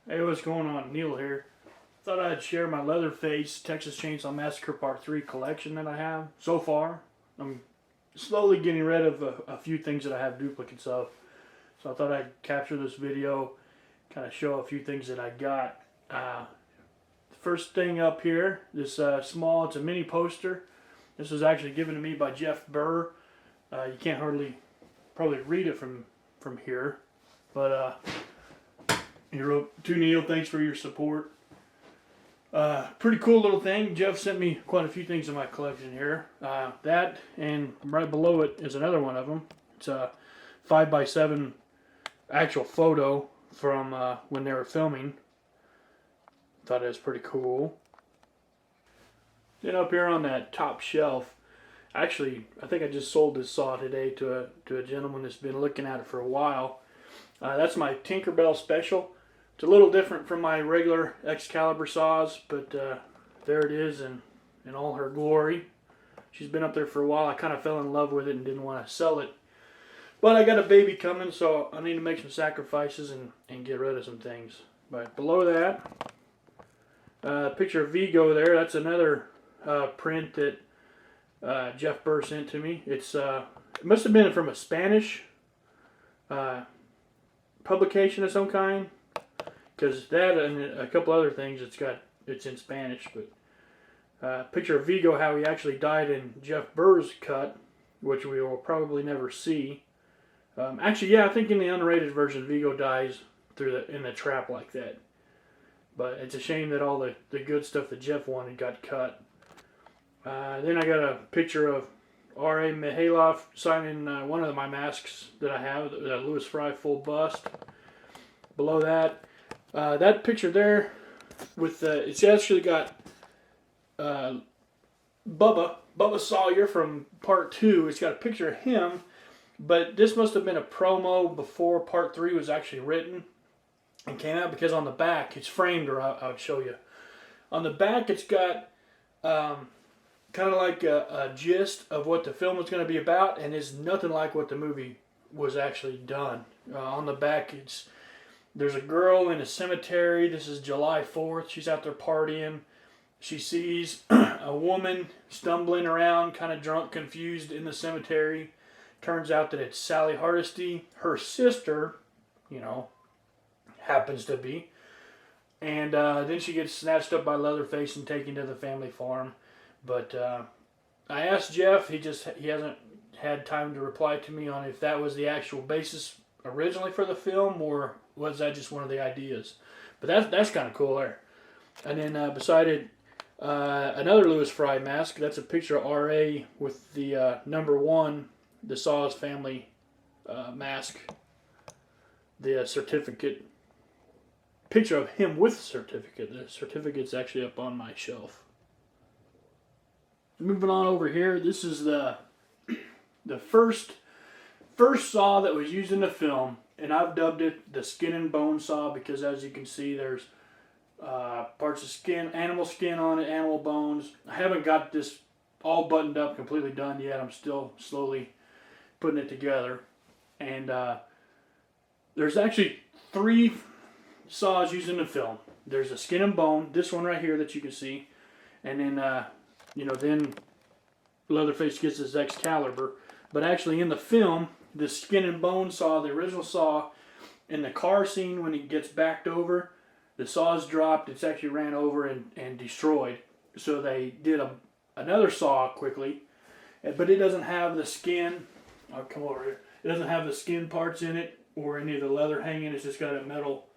Hey, what's going on? Neil here. Thought I'd share my Leatherface Texas Chainsaw Massacre Part 3 collection that I have so far. I'm slowly getting rid of a few things that I have duplicates of. So I thought I'd capture this video, kind of show a few things that I got. The first thing up here, this small, it's a mini poster. This was actually given to me by Jeff Burr. You can't probably read it from here. But he wrote, "To Neil, thanks for your support." Pretty cool little thing. Jeff sent me quite a few things in my collection here. That, and right below it is another one of them. It's a 5x7 actual photo from when they were filming. Thought it was pretty cool. Then up here on that top shelf, actually, I think I just sold this saw today to a gentleman that's been looking at it for a while. That's my Tinkerbell Special. It's a little different from my regular Excalibur saws, but there it is in all her glory. She's been up there for a while. I kind of fell in love with it and didn't want to sell it. But I got a baby coming, so I need to make some sacrifices and get rid of some things. But below that, picture of Vigo there. That's another print that Jeff Burr sent to me. It must have been from a Spanish publication of some kind. Because that and a couple other things, it's in Spanish. But picture of Vigo, how he actually died in Jeff Burr's cut, which we will probably never see. Actually, yeah, I think in the unrated version, Vigo dies in the trap like that. But it's a shame that all the good stuff that Jeff wanted got cut. Then I got a picture of R.A. Mihailoff signing one of my masks that I have, the Louis Fry full bust. Below that. That picture there, with it's actually got Bubba Sawyer from Part 2. It's got a picture of him, but this must have been a promo before Part 3 was actually written and came out, because on the back, it's framed, or I'll show you. On the back, it's got kind of like a gist of what the film was going to be about, and it's nothing like what the movie was actually done. On the back, there's a girl in a cemetery. This is July 4th. She's out there partying. She sees a woman stumbling around, kind of drunk, confused in the cemetery. Turns out that it's Sally Hardesty. Her sister, happens to be. And then she gets snatched up by Leatherface and taken to the family farm. But I asked Jeff. He hasn't had time to reply to me on if that was the actual basis originally for the film, or was that just one of the ideas. But that's kind of cool there. And then beside it, another Louis Fry mask. That's a picture of R.A. with the number 1, the Saw's family mask. The certificate. Picture of him with the certificate. The certificate's actually up on my shelf. Moving on over here, this is the first saw that was used in the film, and I've dubbed it the skin and bone saw because, as you can see, there's parts of skin, animal skin on it, animal bones. I haven't got this all buttoned up, completely done yet. I'm still slowly putting it together. And there's actually 3 saws used in the film. There's a skin and bone, this one right here that you can see, and then then Leatherface gets his Excalibur. But actually in the film, the skin and bone saw, the original saw, in the car scene when he gets backed over, the saw's dropped, it's actually ran over and destroyed. So they did another saw quickly, but it doesn't have the skin. I'll come over here. It doesn't have the skin parts in it or any of the leather hanging. It's just got a metal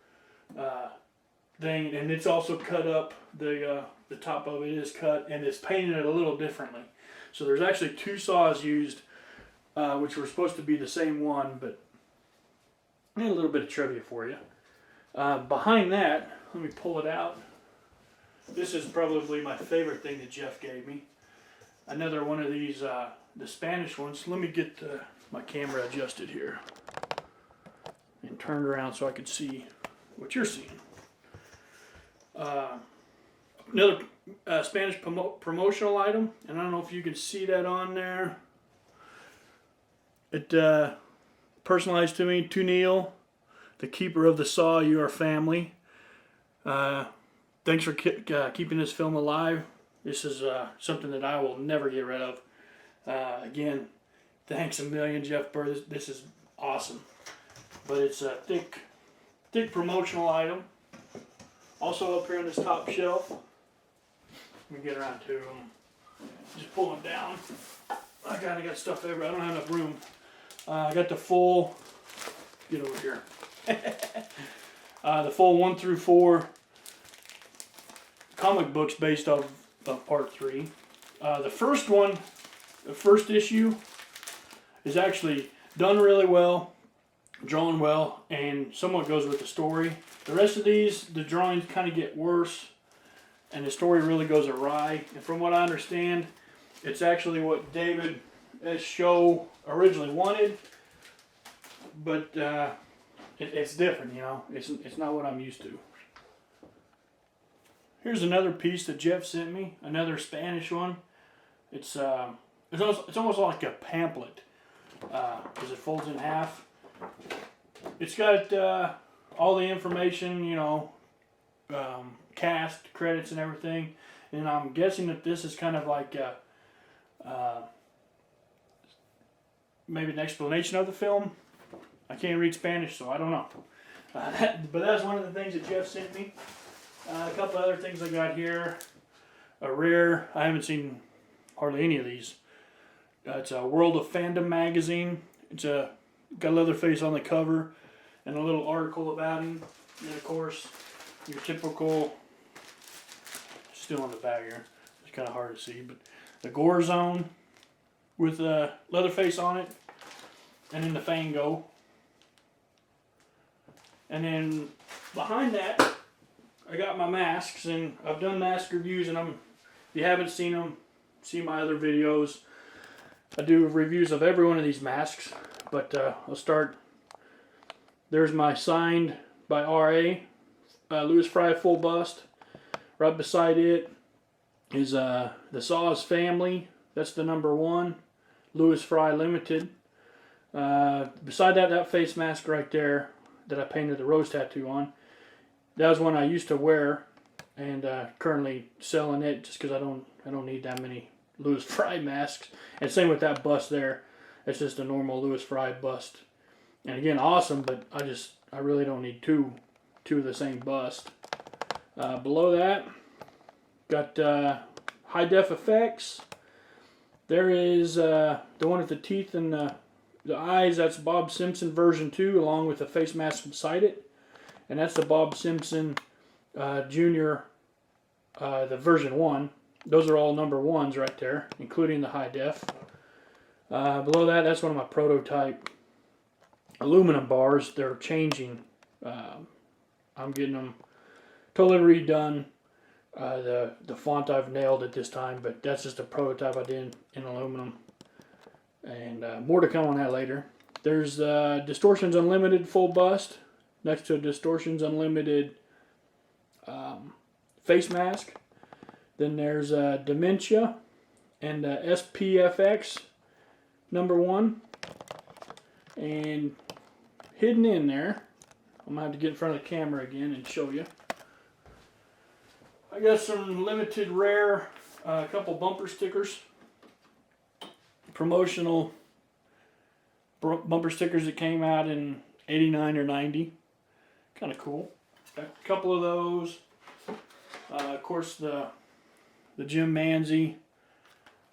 thing, and it's also cut up. The top of it is cut, and it's painted a little differently. So there's actually 2 saws used, which were supposed to be the same one, but a little bit of trivia for you. Behind that, let me pull it out. This is probably my favorite thing that Jeff gave me. Another one of these, the Spanish ones. Let me get my camera adjusted here and turned around so I can see what you're seeing. Another Spanish promotional item, and I don't know if you can see that on there. It personalized to me, to Neil, the keeper of the saw, your family. Thanks for keeping this film alive. This is something that I will never get rid of. Again, thanks a million, Jeff Burr. This is awesome. But it's a thick promotional item. Also up here on this top shelf. Let me get around to them. Just pull them down. I kind of got stuff everywhere. I don't have enough room. I got the full. Get over here. The full 1 through 4 comic books based off of Part 3. The first one, the first issue, is actually done really well, drawn well, and somewhat goes with the story. The rest of these, the drawings kind of get worse, and the story really goes awry. And from what I understand, it's actually what David S. Show originally wanted, but it's different, you know. It's not what I'm used to. Here's another piece that Jeff sent me, another Spanish one. It's almost like a pamphlet, because it folds in half. It's got all the information, you know, cast, credits, and everything. And I'm guessing that this is kind of like maybe an explanation of the film. I can't read Spanish, so I don't know. But that's one of the things that Jeff sent me. A couple other things I got here. A rare, I haven't seen hardly any of these. It's a World of Fandom magazine. It's got Leatherface on the cover and a little article about him. And then of course, your typical, still on the back here. It's kind of hard to see, but the Gore Zone with Leatherface on it. And then the Fango. And then behind that, I got my masks, and I've done mask reviews, and if you haven't seen them, see my other videos. I do reviews of every one of these masks, but I'll start. There's my signed by R.A. Louis Fry full bust. Right beside it is the Saw's Family. That's the #1. Louis Fry Limited. Beside that face mask right there that I painted the rose tattoo on. That was one I used to wear, and currently selling it just because I don't need that many Louis Fry masks. And same with that bust there. It's just a normal Louis Fry bust. And again, awesome, but I really don't need two of the same bust. Below that, got high def effects. There is the one with the teeth and the eyes. That's Bob Simpson version 2, along with the face mask beside it. And that's the Bob Simpson Jr., the version 1. Those are all #1s right there, including the high def. Below that, that's one of my prototype aluminum bars. They're changing. I'm getting them totally redone. The font I've nailed at this time, but that's just a prototype I did in aluminum. And more to come on that later. There's Distortions Unlimited full bust next to a Distortions Unlimited face mask. Then there's Dementia and SPFX #1. And hidden in there, I'm going to have to get in front of the camera again and show you. I got some limited rare, couple bumper stickers. Promotional bumper stickers that came out in 89 or 90. Kind of cool. Got a couple of those. Of course, the Jim Manzi,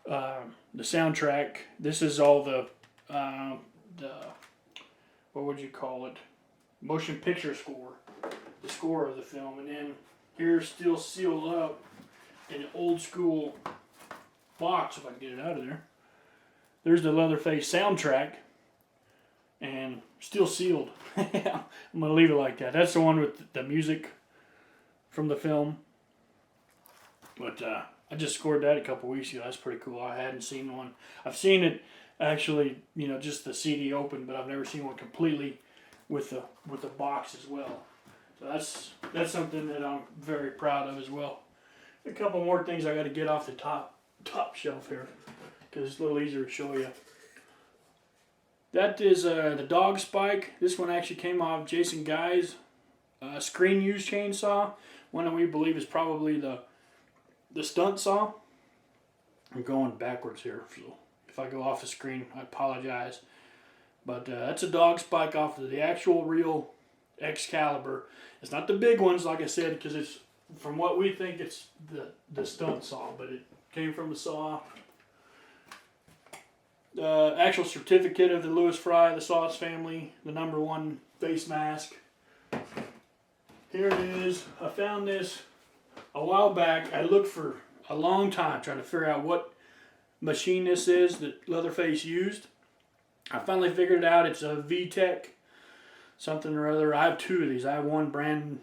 the soundtrack. This is all the what would you call it? Motion picture score. The score of the film. And then here's still sealed up in an old school box, if I can get it out of there. There's the Leatherface soundtrack. And still sealed. I'm going to leave it like that. That's the one with the music from the film. But I just scored that a couple weeks ago. That's pretty cool. I hadn't seen one. I've seen it actually, you know, just the CD open, but I've never seen one completely with the box as well. So that's something that I'm very proud of as well. A couple more things I got to get off the top shelf here, because it's a little easier to show you. That is the dog spike. This one actually came off Jason Guy's screen use chainsaw. One that we believe is probably the stunt saw. I'm going backwards here, so if I go off the screen, I apologize. But that's a dog spike off of the actual real Excalibur. It's not the big ones, like I said, because it's, from what we think, it's the stunt saw, but it came from the saw. The actual certificate of the Louis Fry, the Sauce family, the #1 face mask. Here it is. I found this a while back. I looked for a long time trying to figure out what machine this is that Leatherface used. I finally figured it out. It's a VTech something or other. I have 2 of these. I have one brand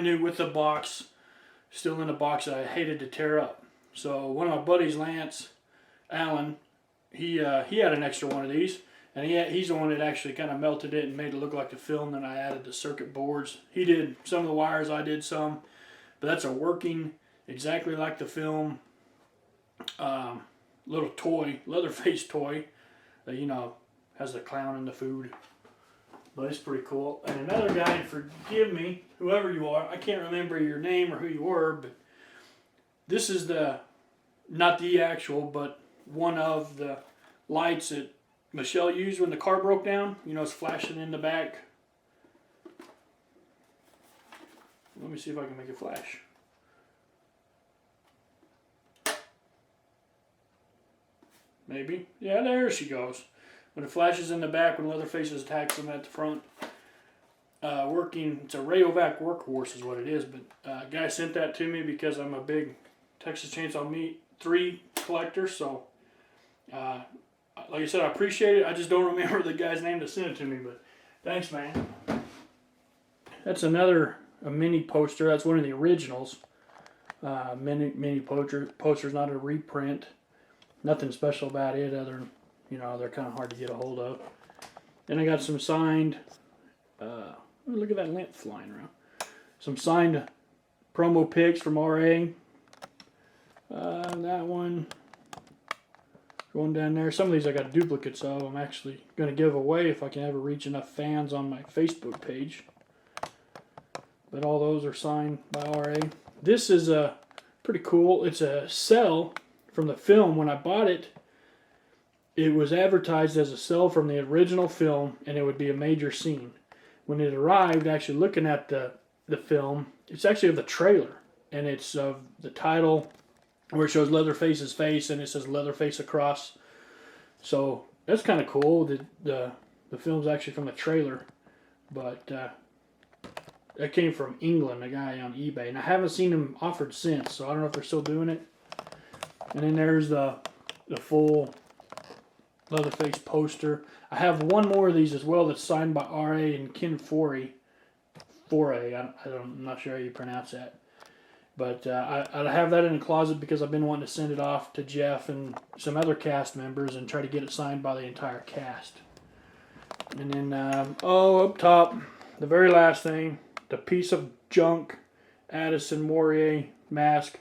new with the box, still in the box that I hated to tear up. So one of my buddies, Lance Allen, he had an extra one of these, and he's the one that actually kind of melted it and made it look like the film. Then I added the circuit boards. He did some of the wires, I did some, but that's a working, exactly like the film, little toy, Leatherface toy, that, you know, has the clown and the food. But it's pretty cool. And another guy, forgive me, whoever you are, I can't remember your name or who you were, but this is not the actual, but one of the lights that Michelle used when the car broke down. You know, it's flashing in the back. Let me see if I can make it flash. Maybe. Yeah, there she goes. When it flashes in the back, when Leatherface attacks them at the front. Working, it's a Rayovac workhorse is what it is, but a guy sent that to me because I'm a big Texas Chainsaw 3 collector, so like I said, I appreciate it. I just don't remember the guy's name that sent it to me, but thanks, man. That's a mini poster. That's one of the originals. Mini poster's not a reprint. Nothing special about it other than, you know, they're kind of hard to get a hold of. Then I got some signed, look at that lint flying around. Some signed promo pics from RA. That one, going down there. Some of these I got duplicates of. I'm actually going to give away if I can ever reach enough fans on my Facebook page. But all those are signed by RA. This is pretty cool. It's a cell from the film. When I bought it, it was advertised as a cell from the original film, and it would be a major scene. When it arrived, actually looking at the film, it's actually of the trailer, and it's of the title where it shows Leatherface's face, and it says Leatherface across. So that's kind of cool. The film's actually from the trailer, but that came from England, a guy on eBay, and I haven't seen them offered since, so I don't know if they're still doing it. And then there's the full Leatherface poster. I have one more of these as well that's signed by RA and Ken Forey. I'm not sure how you pronounce that. But I have that in the closet because I've been wanting to send it off to Jeff and some other cast members and try to get it signed by the entire cast. And then, up top, the very last thing, the piece of junk Addison Mourier mask,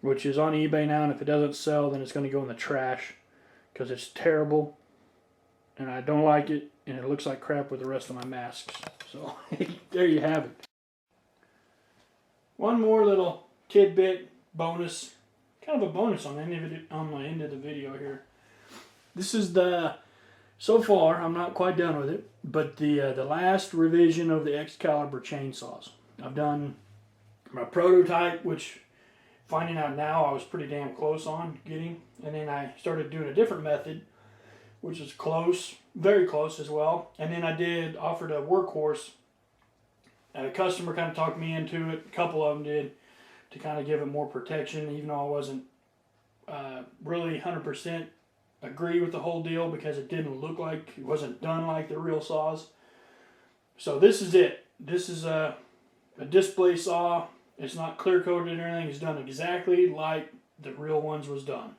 which is on eBay now, and if it doesn't sell, then it's going to go in the trash because it's terrible, and I don't like it, and it looks like crap with the rest of my masks. So there you have it. One more little tidbit bonus, kind of a bonus on the end of it, on my end of the video here. This is so far I'm not quite done with it, but the last revision of the Excalibur chainsaws. I've done my prototype, which finding out now I was pretty damn close on getting, and then I started doing a different method, which is close, very close as well. And then I offered a workhorse, and a customer kind of talked me into it. A couple of them did, to kind of give it more protection, even though I wasn't really 100% agree with the whole deal because it didn't look like, it wasn't done like the real saws. So this is it. This is a display saw. It's not clear coated or anything. It's done exactly like the real ones was done.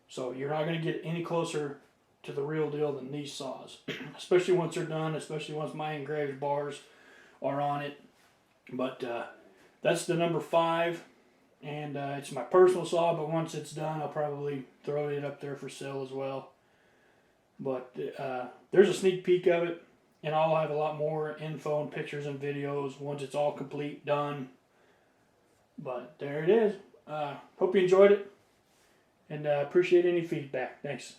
So you're not going to get any closer to the real deal than these saws, especially once they're done, especially once my engraved bars are on it. But that's the number 5, and it's my personal saw, but once it's done I'll probably throw it up there for sale as well. But there's a sneak peek of it. And I'll have a lot more info and pictures and videos once it's all complete, done. But there it is. Hope you enjoyed it. And appreciate any feedback. Thanks.